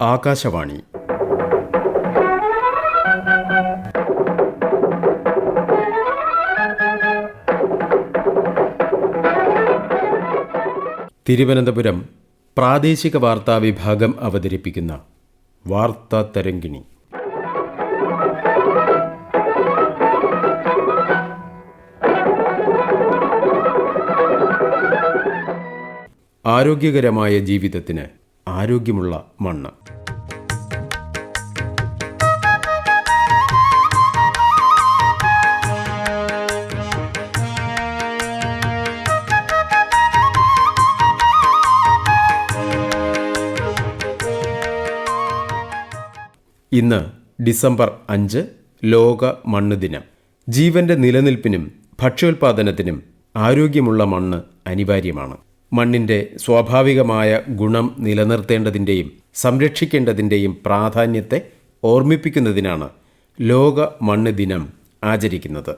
ആകാശവാണി. തിരുവനന്തപുരം പ്രാദേശിക വാർത്താ വിഭാഗം അവതരിപ്പിക്കുന്ന വാർത്താ തരംഗിണി. ആരോഗ്യകരമായ ജീവിതത്തിന് ആരോഗ്യമുള്ള മണ്ണ്. ഇന്ന് ഡിസംബർ 5 ലോക മണ്ണ് ദിനം. ജീവന്റെ നിലനിൽപ്പിനും ഭക്ഷ്യോൽപാദനത്തിനും ആരോഗ്യമുള്ള മണ്ണ് അനിവാര്യമാണ്. മണ്ണിന്റെ സ്വാഭാവികമായ ഗുണം നിലനിർത്തേണ്ടതിൻ്റെയും സംരക്ഷിക്കേണ്ടതിൻ്റെയും പ്രാധാന്യത്തെ ഓർമ്മിപ്പിക്കുന്നതിനാണ് ലോക മണ്ണ് ദിനം ആചരിക്കുന്നത്.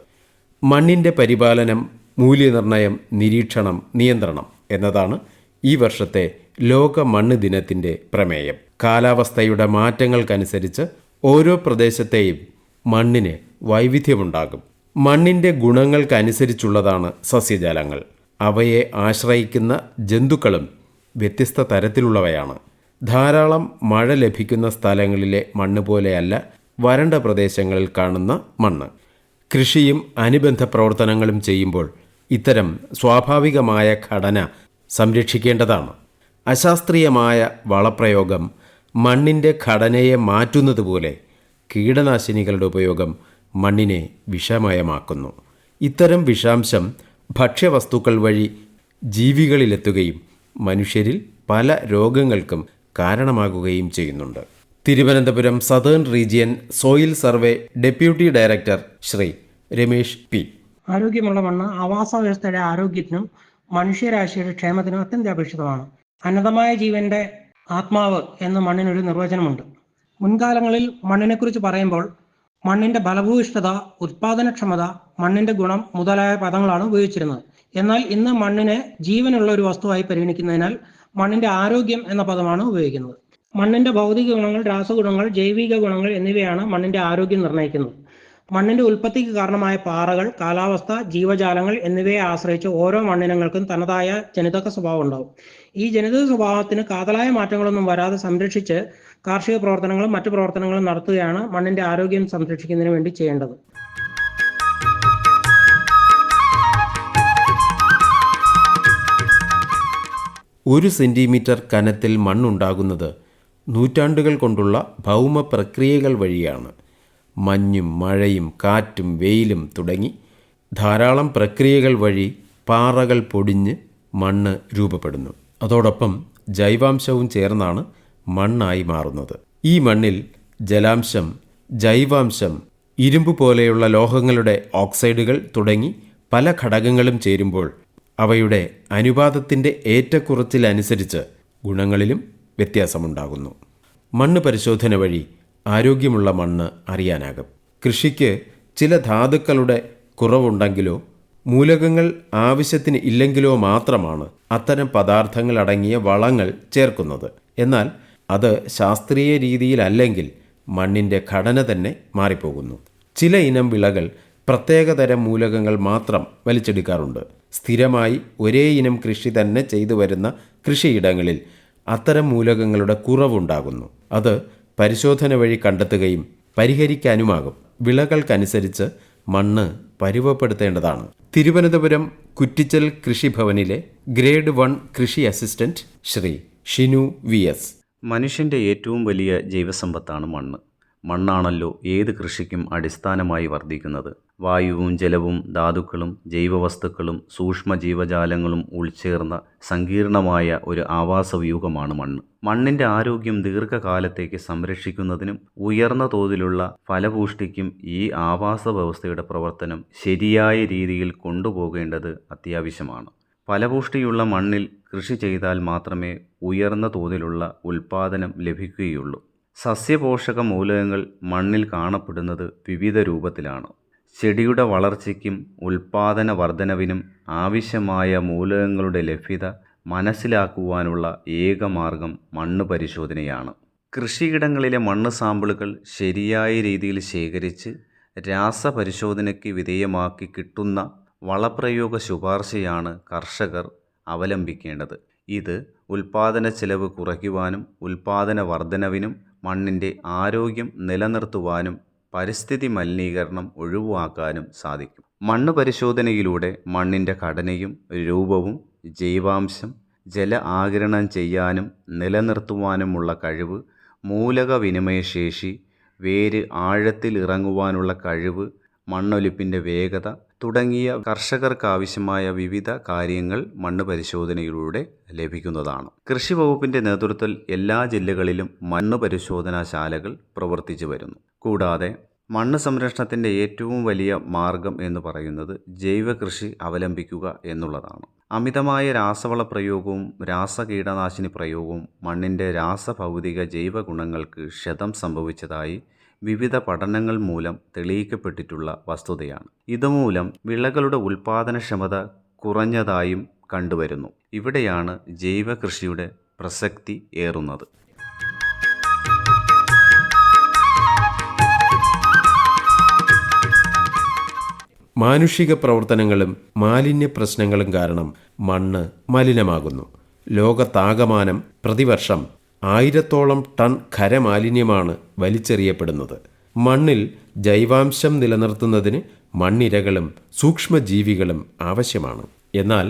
മണ്ണിന്റെ പരിപാലനം, മൂല്യനിർണ്ണയം, നിരീക്ഷണം, നിയന്ത്രണം എന്നതാണ് ഈ വർഷത്തെ ലോക മണ്ണ് ദിനത്തിൻ്റെ പ്രമേയം. കാലാവസ്ഥയുടെ മാറ്റങ്ങൾക്കനുസരിച്ച് ഓരോ പ്രദേശത്തെയും മണ്ണിന് വൈവിധ്യമുണ്ടാകും. മണ്ണിൻ്റെ ഗുണങ്ങൾക്കനുസരിച്ചുള്ളതാണ് സസ്യജാലങ്ങൾ. അവയെ ആശ്രയിക്കുന്ന ജന്തുക്കളും വ്യത്യസ്ത തരത്തിലുള്ളവയാണ്. ധാരാളം മഴ ലഭിക്കുന്ന സ്ഥലങ്ങളിലെ മണ്ണ് പോലെയല്ല വരണ്ട പ്രദേശങ്ങളിൽ കാണുന്ന മണ്ണ്. കൃഷിയും അനുബന്ധ പ്രവർത്തനങ്ങളും ചെയ്യുമ്പോൾ ഇത്തരം സ്വാഭാവികമായ ഘടന സംരക്ഷിക്കേണ്ടതാണ്. അശാസ്ത്രീയമായ വളപ്രയോഗം മണ്ണിൻ്റെ ഘടനയെ മാറ്റുന്നതുപോലെ കീടനാശിനികളുടെ ഉപയോഗം മണ്ണിനെ വിഷമയമാക്കുന്നു. ഇത്തരം വിഷാംശം ഭക്ഷ്യവസ്തുക്കൾ വഴി ജീവികളിലെത്തുകയും മനുഷ്യരിൽ പല രോഗങ്ങൾക്കും കാരണമാകുകയും ചെയ്യുന്നുണ്ട്. Thiruvananthapuram southern region soil survey deputy director Shri Ramesh P. ആരോഗ്യമുള്ള മണ്ണ് ആവാസ വ്യവസ്ഥയുടെ ആരോഗ്യത്തിനും മനുഷ്യരാശിയുടെ ക്ഷേമത്തിനും അത്യന്താപേക്ഷിതമാണ്. അനന്തമായ ജീവന്റെ ആത്മാവ് എന്ന മണ്ണിനൊരു നിർവചനമുണ്ട്. മുൻകാലങ്ങളിൽ മണ്ണിനെക്കുറിച്ച് പറയുമ്പോൾ മണ്ണിന്റെ ഫലഭൂയിഷ്ഠത, ഉത്പാദനക്ഷമത, മണ്ണിന്റെ ഗുണം മുതലായ പദങ്ങളാണ് ഉപയോഗിച്ചിരുന്നത്. എന്നാൽ ഇന്ന് മണ്ണിനെ ജീവനുള്ള ഒരു വസ്തുവായി പരിഗണിക്കുന്നതിനാൽ മണ്ണിന്റെ ആരോഗ്യം എന്ന പദമാണ് ഉപയോഗിക്കുന്നത്. മണ്ണിന്റെ ഭൗതിക ഗുണങ്ങൾ, രാസഗുണങ്ങൾ, ജൈവിക ഗുണങ്ങൾ എന്നിവയാണ് മണ്ണിന്റെ ആരോഗ്യം നിർണ്ണയിക്കുന്നത്. മണ്ണിന്റെ ഉൽപ്പത്തിക്ക് കാരണമായ പാറകൾ, കാലാവസ്ഥ, ജീവജാലങ്ങൾ എന്നിവയെ ആശ്രയിച്ച് ഓരോ മണ്ണിനങ്ങൾക്കും തനതായ ജനിതക സ്വഭാവം ഉണ്ടാവും. ഈ ജനിതക സ്വഭാവത്തിന് കാതലായ മാറ്റങ്ങളൊന്നും വരാതെ സംരക്ഷിച്ച് കാർഷിക പ്രവർത്തനങ്ങളും മറ്റു പ്രവർത്തനങ്ങളും നടത്തുകയാണ് മണ്ണിന്റെ ആരോഗ്യം സംരക്ഷിക്കുന്നതിന് വേണ്ടി ചെയ്യേണ്ടത്. ഒരു സെന്റിമീറ്റർ കനത്തിൽ മണ്ണുണ്ടാകുന്നത് നൂറ്റാണ്ടുകൾ കൊണ്ടുള്ള ഭൗമ പ്രക്രിയകൾ വഴിയാണ്. മഞ്ഞും മഴയും കാറ്റും വെയിലും തുടങ്ങി ധാരാളം പ്രക്രിയകൾ വഴി പാറകൾ പൊടിഞ്ഞ് മണ്ണ് രൂപപ്പെടുന്നു. അതോടൊപ്പം ജൈവാംശവും ചേർന്നാണ് മണ്ണായി മാറുന്നത്. ഈ മണ്ണിൽ ജലാംശം, ജൈവാംശം, ഇരുമ്പ് പോലെയുള്ള ലോഹങ്ങളുടെ ഓക്സൈഡുകൾ തുടങ്ങി പല ഘടകങ്ങളും ചേരുമ്പോൾ അവയുടെ അനുപാതത്തിൻ്റെ ഏറ്റക്കുറച്ചിലനുസരിച്ച് ഗുണങ്ങളിലും വ്യത്യാസമുണ്ടാകുന്നു. മണ്ണ് പരിശോധന വഴി ആരോഗ്യമുള്ള മണ്ണ് അറിയാനാകും. കൃഷിക്ക് ചില ധാതുക്കളുടെ കുറവുണ്ടെങ്കിലോ മൂലകങ്ങൾ ആവശ്യത്തിന് ഇല്ലെങ്കിലോ മാത്രമാണ് അത്തരം പദാർത്ഥങ്ങൾ അടങ്ങിയ വളങ്ങൾ ചേർക്കുന്നത്. എന്നാൽ അത് ശാസ്ത്രീയ രീതിയിലല്ലെങ്കിൽ മണ്ണിൻ്റെ ഘടന തന്നെ മാറിപ്പോകുന്നു. ചില ഇനം വിളകൾ പ്രത്യേകതരം മൂലകങ്ങൾ മാത്രം വലിച്ചെടുക്കാറുണ്ട്. സ്ഥിരമായി ഒരേ ഇനം കൃഷി തന്നെ ചെയ്തു വരുന്ന കൃഷിയിടങ്ങളിൽ അത്തരം മൂലകങ്ങളുടെ കുറവുണ്ടാകുന്നു. അത് പരിശോധന വഴി കണ്ടെത്തുകയും പരിഹരിക്കാനുമാകും. വിളകൾക്കനുസരിച്ച് മണ്ണ് പരുവപ്പെടുത്തേണ്ടതാണ്. തിരുവനന്തപുരം കുറ്റിച്ചൽ കൃഷിഭവനിലെ ഗ്രേഡ് 1 കൃഷി അസിസ്റ്റന്റ് ശ്രീ ഷിനു VS. മനുഷ്യൻ്റെ ഏറ്റവും വലിയ ജൈവസമ്പത്താണ് മണ്ണ്. മണ്ണാണല്ലോ ഏത് കൃഷിക്കും അടിസ്ഥാനമായി വർദ്ധിക്കുന്നത്. വായുവും ജലവും ധാതുക്കളും ജൈവവസ്തുക്കളും സൂക്ഷ്മ ജീവജാലങ്ങളും ഉൾച്ചേർന്ന സങ്കീർണമായ ഒരു ആവാസവ്യൂഹമാണ് മണ്ണ്. മണ്ണിൻ്റെ ആരോഗ്യം ദീർഘകാലത്തേക്ക് സംരക്ഷിക്കുന്നതിനും ഉയർന്ന തോതിലുള്ള ഫലപുഷ്ടിക്കും ഈ ആവാസ വ്യവസ്ഥയുടെ പ്രവർത്തനം ശരിയായ രീതിയിൽ കൊണ്ടുപോകേണ്ടത് അത്യാവശ്യമാണ്. ഫലപുഷ്ടിയുള്ള മണ്ണിൽ കൃഷി ചെയ്താൽ മാത്രമേ ഉയർന്ന തോതിലുള്ള ഉൽപ്പാദനം ലഭിക്കുകയുള്ളൂ. സസ്യപോഷക മൂലകങ്ങൾ മണ്ണിൽ കാണപ്പെടുന്നത് വിവിധ രൂപത്തിലാണ്. ചെടിയുടെ വളർച്ചയ്ക്കും ഉൽപ്പാദന വർധനവിനും ആവശ്യമായ മൂലകങ്ങളുടെ ലഭ്യത മനസ്സിലാക്കുവാനുള്ള ഏക മാർഗം മണ്ണ് പരിശോധനയാണ്. കൃഷിയിടങ്ങളിലെ മണ്ണ് സാമ്പിളുകൾ ശരിയായ രീതിയിൽ ശേഖരിച്ച് രാസപരിശോധനയ്ക്ക് വിധേയമാക്കി കിട്ടുന്ന വളപ്രയോഗ ശുപാർശയാണ് കർഷകർ അവലംബിക്കേണ്ടത്. ഇത് ഉൽപാദന ചെലവ് കുറയ്ക്കുവാനും ഉൽപാദന വർധനവിനും മണ്ണിൻ്റെ ആരോഗ്യം നിലനിർത്തുവാനും പരിസ്ഥിതി മലിനീകരണം ഒഴിവാക്കാനും സാധിക്കും. മണ്ണ് പരിശോധനയിലൂടെ മണ്ണിൻ്റെ ഘടനയും രൂപവും ജൈവാംശം ജല ആഗിരണം ചെയ്യാനും നിലനിർത്തുവാനുമുള്ള കഴിവ്, മൂലക വിനിമയശേഷി, വേര് ആഴത്തിൽ ഇറങ്ങുവാനുള്ള കഴിവ്, മണ്ണൊലിപ്പിൻ്റെ വേഗത തുടങ്ങിയ കർഷകർക്കാവശ്യമായ വിവിധ കാര്യങ്ങൾ മണ്ണ് പരിശോധനയിലൂടെ ലഭിക്കുന്നതാണ്. കൃഷി വകുപ്പിൻ്റെ നേതൃത്വത്തിൽ എല്ലാ ജില്ലകളിലും മണ്ണ് പരിശോധനാശാലകൾ പ്രവർത്തിച്ചു വരുന്നു. കൂടാതെ മണ്ണ് സംരക്ഷണത്തിൻ്റെ ഏറ്റവും വലിയ മാർഗം എന്ന് പറയുന്നത് ജൈവ കൃഷി അവലംബിക്കുക എന്നുള്ളതാണ്. അമിതമായ രാസവള പ്രയോഗവും രാസകീടനാശിനി പ്രയോഗവും മണ്ണിൻ്റെ രാസഭൗതിക ജൈവ ഗുണങ്ങൾക്ക് ക്ഷതം സംഭവിച്ചതായി വിവിധ പഠനങ്ങൾ മൂലം തെളിയിക്കപ്പെട്ടിട്ടുള്ള വസ്തുതയാണ്. ഇതുമൂലം വിളകളുടെ ഉൽപാദനക്ഷമത കുറഞ്ഞതായും കണ്ടുവരുന്നു. ഇവിടെയാണ് ജൈവ കൃഷിയുടെ പ്രസക്തി ഏറുന്നത്. മാനുഷിക പ്രവർത്തനങ്ങളും മാലിന്യ പ്രശ്നങ്ങളും കാരണം മണ്ണ് മലിനമാകുന്നു. ലോകത്താകമാനം പ്രതിവർഷം 1000-ഓളം ടൺ ഖരമാലിന്യമാണ് വലിച്ചെറിയപ്പെടുന്നത്. മണ്ണിൽ ജൈവാംശം നിലനിർത്തുന്നതിന് മണ്ണിരകളും സൂക്ഷ്മജീവികളും ആവശ്യമാണ്. എന്നാൽ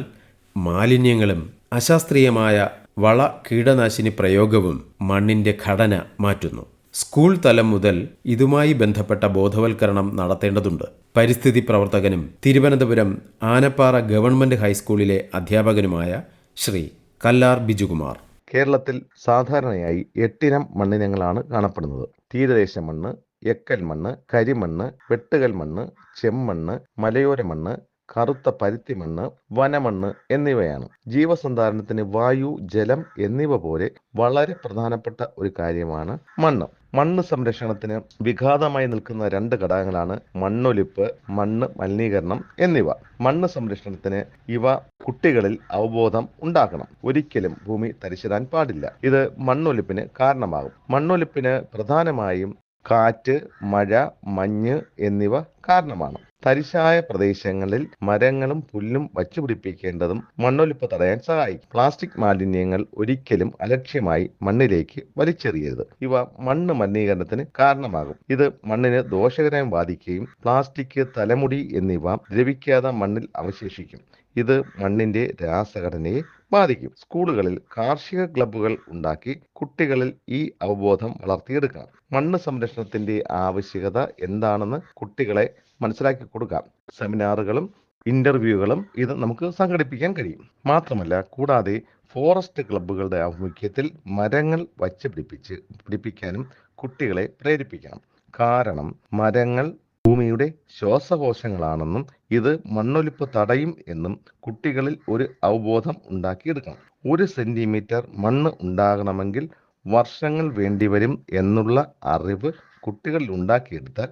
മാലിന്യങ്ങളും അശാസ്ത്രീയമായ വള കീടനാശിനി പ്രയോഗവും മണ്ണിൻ്റെ ഘടന മാറ്റുന്നു. സ്കൂൾ തലം മുതൽ ഇതുമായി ബന്ധപ്പെട്ട ബോധവൽക്കരണം നടത്തേണ്ടതുണ്ട്. പരിസ്ഥിതി പ്രവർത്തകനും തിരുവനന്തപുരം ആനപ്പാറ ഗവൺമെൻറ് ഹൈസ്കൂളിലെ അധ്യാപകനുമായ ശ്രീ കല്ലാർ ബിജുകുമാർ. കേരളത്തിൽ സാധാരണയായി 8 ഇനം മണ്ണിനങ്ങളാണ് കാണപ്പെടുന്നത്. തീരദേശ മണ്ണ്, എക്കൽ മണ്ണ്, കരിമണ്ണ്, വെട്ടുകൽ മണ്ണ്, ചെമ്മണ്ണ്, മലയോര മണ്ണ്, കറുത്ത പരുത്തി മണ്ണ്, വനമണ്ണ് എന്നിവയാണ്. ജീവസന്ധാരണത്തിന് വായു, ജലം എന്നിവ പോലെ വളരെ പ്രധാനപ്പെട്ട ഒരു കാര്യമാണ് മണ്ണ്. മണ്ണ് സംരക്ഷണത്തിന് വിഘാതമായി നിൽക്കുന്ന 2 ഘടകങ്ങളാണ് മണ്ണൊലിപ്പ്, മണ്ണ് മലിനീകരണം എന്നിവ. മണ്ണ് സംരക്ഷണത്തിന് ഇവ കുട്ടികളിൽ അവബോധം ഉണ്ടാക്കണം. ഒരിക്കലും ഭൂമി തരിശിടാൻ പാടില്ല. ഇത് മണ്ണൊലിപ്പിന് കാരണമാകും. മണ്ണൊലിപ്പിന് പ്രധാനമായും കാറ്റ്, മഴ, മഞ്ഞ് എന്നിവ കാരണമാണ്. തരിശായ പ്രദേശങ്ങളിൽ മരങ്ങളും പുല്ലും വച്ചുപിടിപ്പിക്കേണ്ടതും മണ്ണൊലിപ്പ് തടയാൻ സഹായിക്കും. പ്ലാസ്റ്റിക് മാലിന്യങ്ങൾ ഒരിക്കലും അലക്ഷ്യമായി മണ്ണിലേക്ക് വലിച്ചെറിയരുത്. ഇവ മണ്ണ് മലിനീകരണത്തിന് കാരണമാകും. ഇത് മണ്ണിന് ദോഷകരമായി ബാധിക്കുകയും പ്ലാസ്റ്റിക്, തലമുടി എന്നിവ ദ്രവിക്കാതെ മണ്ണിൽ അവശേഷിക്കും. ഇത് മണ്ണിന്റെ രാസഘടനയെ ബാധിക്കും. സ്കൂളുകളിൽ കാർഷിക ക്ലബ്ബുകൾ ഉണ്ടാക്കി കുട്ടികളിൽ ഈ അവബോധം വളർത്തിയെടുക്കണം. മണ്ണ് സംരക്ഷണത്തിന്റെ ആവശ്യകത എന്താണെന്ന് കുട്ടികളെ മനസ്സിലാക്കി കൊടുക്കാം. സെമിനാറുകളും ഇന്റർവ്യൂകളും ഇത് നമുക്ക് സംഘടിപ്പിക്കാൻ കഴിയും. മാത്രമല്ല, കൂടാതെ ഫോറസ്റ്റ് ക്ലബ്ബുകളുടെ ആഭിമുഖ്യത്തിൽ മരങ്ങൾ വച്ച് പിടിപ്പിക്കാനും കുട്ടികളെ പ്രേരിപ്പിക്കണം. കാരണം മരങ്ങൾ ഭൂമിയുടെ ശ്വാസകോശങ്ങളാണെന്നും ഇത് മണ്ണൊലിപ്പ് തടയും എന്നും കുട്ടികളിൽ ഒരു അവബോധം ഉണ്ടാക്കിയെടുക്കണം. 1 സെന്റിമീറ്റർ മണ്ണ് ഉണ്ടാകണമെങ്കിൽ വർഷങ്ങൾ വേണ്ടിവരും എന്നുള്ള അറിവ് കുട്ടികളിൽ ഉണ്ടാക്കിയെടുത്താൽ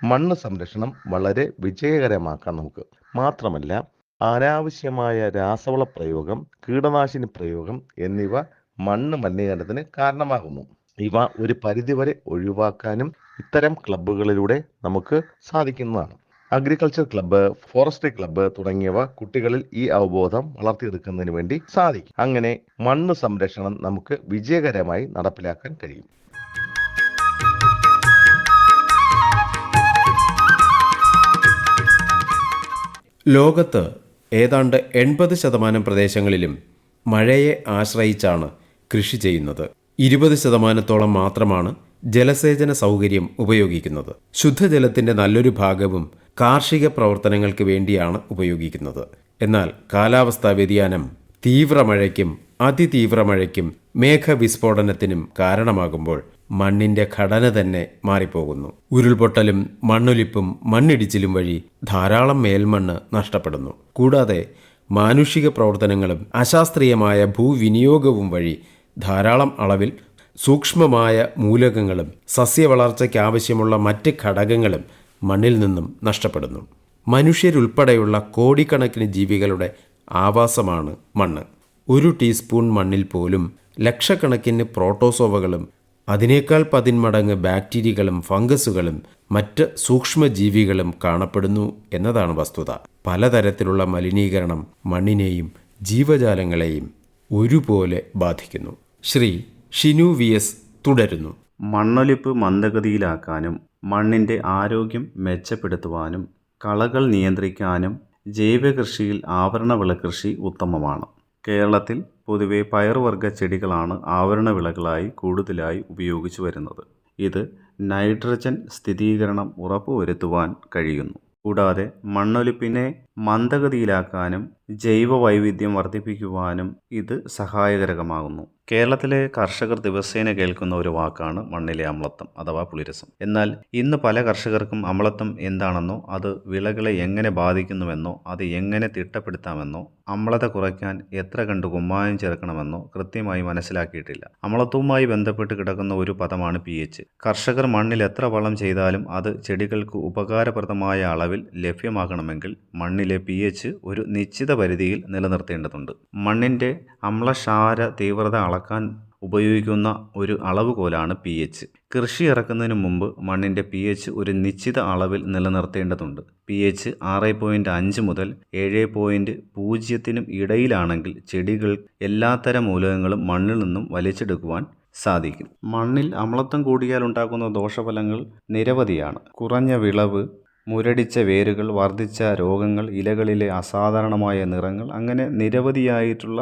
മണ്ണ് സംരക്ഷണം വളരെ വിജയകരമാക്കാൻ നമുക്ക്. മാത്രമല്ല, അനാവശ്യമായ രാസവള പ്രയോഗം, കീടനാശിനി പ്രയോഗം എന്നിവ മണ്ണ് മലിനീകരണത്തിന് കാരണമാകുന്നു. ഇവ ഒരു പരിധിവരെ ഒഴിവാക്കാനും ഇത്തരം ക്ലബ്ബുകളിലൂടെ നമുക്ക് സാധിക്കുന്നതാണ്. അഗ്രികൾച്ചർ ക്ലബ്ബ്, ഫോറസ്ട്രി ക്ലബ്ബ് തുടങ്ങിയവ കുട്ടികളിൽ ഈ അവബോധം വളർത്തിയെടുക്കുന്നതിന് വേണ്ടി സാധിക്കും. അങ്ങനെ മണ്ണ് സംരക്ഷണം നമുക്ക് വിജയകരമായി നടപ്പിലാക്കാൻ കഴിയും. ലോകത്ത് ഏതാണ്ട് 80% പ്രദേശങ്ങളിലും മഴയെ ആശ്രയിച്ചാണ് കൃഷി ചെയ്യുന്നത്. 20% മാത്രമാണ് ജലസേചന സൗകര്യം ഉപയോഗിക്കുന്നത്. ശുദ്ധജലത്തിൻ്റെ നല്ലൊരു ഭാഗവും കാർഷിക പ്രവർത്തനങ്ങൾക്ക് വേണ്ടിയാണ് ഉപയോഗിക്കുന്നത്. എന്നാൽ കാലാവസ്ഥാ വ്യതിയാനം തീവ്രമഴയ്ക്കും അതിതീവ്രമഴയ്ക്കും മേഘവിസ്ഫോടനത്തിനും കാരണമാകുമ്പോൾ മണ്ണിന്റെ ഘടന തന്നെ മാറിപ്പോകുന്നു. ഉരുൾപൊട്ടലും മണ്ണൊലിപ്പും മണ്ണിടിച്ചിലും വഴി ധാരാളം മേൽമണ്ണ് നഷ്ടപ്പെടുന്നു. കൂടാതെ മാനുഷിക പ്രവർത്തനങ്ങളും അശാസ്ത്രീയമായ ഭൂവിനിയോഗവും വഴി ധാരാളം അളവിൽ സൂക്ഷ്മമായ മൂലകങ്ങളും സസ്യവളർച്ചയ്ക്കാവശ്യമുള്ള മറ്റ് ഘടകങ്ങളും മണ്ണിൽ നിന്നും നഷ്ടപ്പെടുന്നു. മനുഷ്യരുൾപ്പെടെയുള്ള കോടിക്കണക്കിന് ജീവികളുടെ ആവാസമാണ് മണ്ണ്. 1 ടീസ്പൂൺ മണ്ണിൽ പോലും ലക്ഷക്കണക്കിന് പ്രോട്ടോസോവകളും അതിനേക്കാൾ 10 മടങ്ങ് ബാക്ടീരിയകളും ഫംഗസുകളും മറ്റ് സൂക്ഷ്മജീവികളും കാണപ്പെടുന്നു എന്നതാണ് വസ്തുത. പലതരത്തിലുള്ള മലിനീകരണം മണ്ണിനെയും ജീവജാലങ്ങളെയും ഒരുപോലെ ബാധിക്കുന്നു. ശ്രീ ഷിനു VS തുടരുന്നു. മണ്ണൊലിപ്പ് മന്ദഗതിയിലാക്കാനും മണ്ണിൻ്റെ ആരോഗ്യം മെച്ചപ്പെടുത്തുവാനും കളകൾ നിയന്ത്രിക്കാനും ജൈവകൃഷിയിൽ ആവരണ വിളകൃഷി ഉത്തമമാണ്. കേരളത്തിൽ പൊതുവെ പയറുവർഗ്ഗ ചെടികളാണ് ആവരണ വിളകളായി കൂടുതലായി ഉപയോഗിച്ചു വരുന്നത്. ഇത് നൈട്രജൻ സ്ഥിരീകരണം ഉറപ്പുവരുത്തുവാൻ കഴിയുന്നു. കൂടാതെ മണ്ണൊലിപ്പിനെ മന്ദഗതിയിലാക്കാനും ജൈവ വൈവിധ്യം വർദ്ധിപ്പിക്കുവാനും ഇത് സഹായകരമാകുന്നു. കേരളത്തിലെ കർഷകർ ദിവസേന കേൾക്കുന്ന ഒരു വാക്കാണ് മണ്ണിലെ അമ്ലത്വം അഥവാ പുളിരസം. എന്നാൽ ഇന്ന് പല കർഷകർക്കും അമ്ലത്വം എന്താണെന്നോ അത് വിളകളെ എങ്ങനെ ബാധിക്കുന്നുവെന്നോ അത് എങ്ങനെ തിട്ടപ്പെടുത്താമെന്നോ അമ്ലത കുറയ്ക്കാൻ എത്ര കണ്ട് കുമ്മായം ചേർക്കണമെന്നോ കൃത്യമായി മനസ്സിലാക്കിയിട്ടില്ല. അമ്ലത്വവുമായി ബന്ധപ്പെട്ട് കിടക്കുന്ന ഒരു പദമാണ് pH. കർഷകർ മണ്ണിൽ എത്ര വളം ചെയ്താലും അത് ചെടികൾക്ക് ഉപകാരപ്രദമായ അളവിൽ ലഭ്യമാകണമെങ്കിൽ മണ്ണിലെ pH ഒരു നിശ്ചിത പരിധിയിൽ നിലനിർത്തേണ്ടതുണ്ട്. മണ്ണിൻ്റെ അമ്ലക്ഷാര തീവ്രത അളക്കാൻ ഉപയോഗിക്കുന്ന ഒരു അളവുകോലാണ് pH. കൃഷി ഇറക്കുന്നതിന് മുമ്പ് മണ്ണിൻ്റെ pH ഒരു നിശ്ചിത അളവിൽ നിലനിർത്തേണ്ടതുണ്ട്. pH 6.5 മുതൽ 7.0 ഇടയിലാണെങ്കിൽ ചെടികൾ എല്ലാത്തരം മൂലകങ്ങളും മണ്ണിൽ നിന്നും വലിച്ചെടുക്കുവാൻ സാധിക്കും. മണ്ണിൽ അമ്ലത്വം കൂടിയാൽ ഉണ്ടാകുന്ന ദോഷഫലങ്ങൾ നിരവധിയാണ്. കുറഞ്ഞ വിളവ്, മുരടിച്ച വേരുകൾ, വർദ്ധിച്ച രോഗങ്ങൾ, ഇലകളിലെ അസാധാരണമായ നിറങ്ങൾ, അങ്ങനെ നിരവധിയായിട്ടുള്ള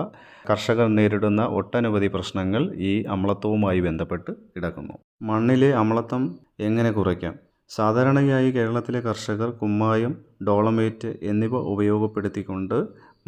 കർഷകർ നേരിടുന്ന ഒട്ടനവധി പ്രശ്നങ്ങൾ ഈ അമ്ലത്വവുമായി ബന്ധപ്പെട്ട് കിടക്കുന്നു. മണ്ണിലെ അമ്ലത്വം എങ്ങനെ കുറയ്ക്കാം? സാധാരണയായി കേരളത്തിലെ കർഷകർ കുമ്മായം, ഡോളമേറ്റ് എന്നിവ ഉപയോഗപ്പെടുത്തിക്കൊണ്ട്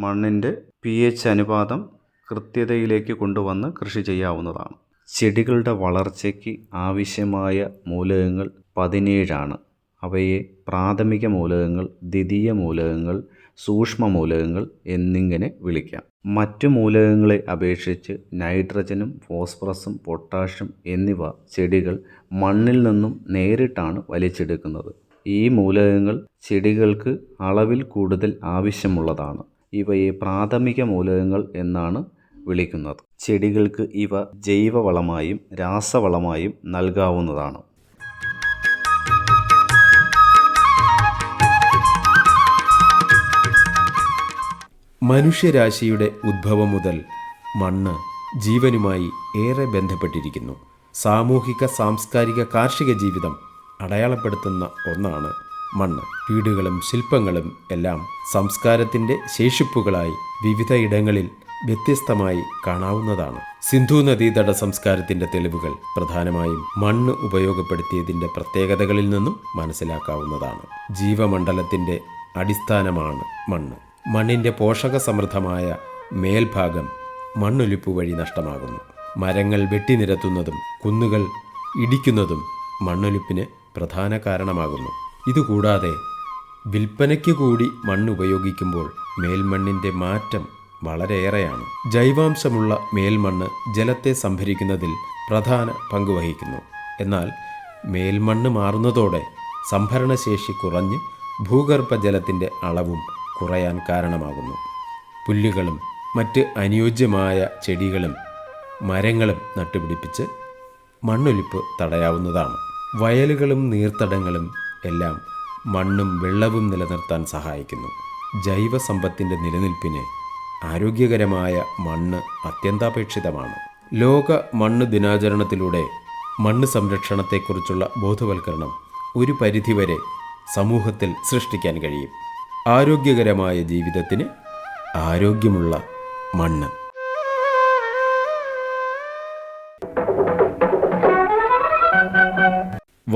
മണ്ണിൻ്റെ pH അനുപാതം കൃത്യതയിലേക്ക് കൊണ്ടുവന്ന് കൃഷി ചെയ്യാവുന്നതാണ്. ചെടികളുടെ വളർച്ചയ്ക്ക് ആവശ്യമായ മൂലകങ്ങൾ 17 അവയെ പ്രാഥമിക മൂലകങ്ങൾ, ദ്വിതീയ മൂലകങ്ങൾ, സൂക്ഷ്മ മൂലകങ്ങൾ എന്നിങ്ങനെ വിളിക്കാം. മറ്റു മൂലകങ്ങളെ അപേക്ഷിച്ച് നൈട്രജനും ഫോസ്ഫറസും പൊട്ടാഷ്യം എന്നിവ ചെടികൾ മണ്ണിൽ നിന്നും നേരിട്ടാണ് വലിച്ചെടുക്കുന്നത്. ഈ മൂലകങ്ങൾ ചെടികൾക്ക് അളവിൽ കൂടുതൽ ആവശ്യമുള്ളതാണ്. ഇവയെ പ്രാഥമിക മൂലകങ്ങൾ എന്നാണ് വിളിക്കുന്നത്. ചെടികൾക്ക് ഇവ ജൈവവളമായും രാസവളമായും നൽകാവുന്നതാണ്. മനുഷ്യരാശിയുടെ ഉദ്ഭവം മുതൽ മണ്ണ് ജീവനുമായി ഏറെ ബന്ധപ്പെട്ടിരിക്കുന്നു. സാമൂഹിക, സാംസ്കാരിക, കാർഷിക ജീവിതം അടയാളപ്പെടുത്തുന്ന ഒന്നാണ് മണ്ണ്. വീടുകളും ശില്പങ്ങളും എല്ലാം സംസ്കാരത്തിൻ്റെ ശേഷിപ്പുകളായി വിവിധ ഇടങ്ങളിൽ വ്യത്യസ്തമായി കാണാവുന്നതാണ്. സിന്ധു നദീതട സംസ്കാരത്തിൻ്റെ തെളിവുകൾ പ്രധാനമായും മണ്ണ് ഉപയോഗപ്പെടുത്തിയതിൻ്റെ പ്രത്യേകതകളിൽ നിന്നും മനസ്സിലാക്കാവുന്നതാണ്. ജീവമണ്ഡലത്തിൻ്റെ അടിസ്ഥാനമാണ് മണ്ണ്. മണ്ണിൻ്റെ പോഷക സമൃദ്ധമായ മേൽഭാഗം മണ്ണൊലിപ്പ് വഴി നഷ്ടമാകുന്നു. മരങ്ങൾ വെട്ടിനിരത്തുന്നതും കുന്നുകൾ ഇടിക്കുന്നതും മണ്ണൊലിപ്പിന് പ്രധാന കാരണമാകുന്നു. ഇതുകൂടാതെ വിൽപ്പനയ്ക്ക് കൂടി മണ്ണ് ഉപയോഗിക്കുമ്പോൾ മേൽമണ്ണിൻ്റെ മാറ്റം വളരെയേറെയാണ്. ജൈവാംശമുള്ള മേൽമണ്ണ് ജലത്തെ സംഭരിക്കുന്നതിൽ പ്രധാന പങ്ക് വഹിക്കുന്നു. എന്നാൽ മേൽമണ്ണ് മാറുന്നതോടെ സംഭരണശേഷി കുറഞ്ഞ് ഭൂഗർഭജലത്തിൻ്റെ അളവും കുറയാൻ കാരണമാകുന്നു. പുല്ലുകളും മറ്റ് അനുയോജ്യമായ ചെടികളും മരങ്ങളും നട്ടുപിടിപ്പിച്ച് മണ്ണൊലിപ്പ് തടയാവുന്നതാണ്. വയലുകളും നീർത്തടങ്ങളും എല്ലാം മണ്ണും വെള്ളവും നിലനിർത്താൻ സഹായിക്കുന്നു. ജൈവസമ്പത്തിൻ്റെ നിലനിൽപ്പിന് ആരോഗ്യകരമായ മണ്ണ് അത്യന്താപേക്ഷിതമാണ്. ലോക മണ്ണ് ദിനാചരണത്തിലൂടെ മണ്ണ് സംരക്ഷണത്തെക്കുറിച്ചുള്ള ബോധവൽക്കരണം ഒരു പരിധിവരെ സമൂഹത്തിൽ സൃഷ്ടിക്കാൻ കഴിയും. ആരോഗ്യകരമായ ജീവിതത്തിന് ആരോഗ്യമുള്ള മണ്ണ്.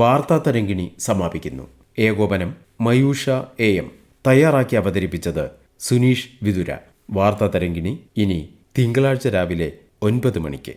വാർത്താ തരംഗിണി സമാപിക്കുന്നു. ഏകോപനം മയൂഷ AM. തയ്യാറാക്കി അവതരിപ്പിച്ചത് സുനീഷ് വിതുര. വാർത്താ തരംഗിണി ഇനി തിങ്കളാഴ്ച രാവിലെ 9 മണിക്ക്.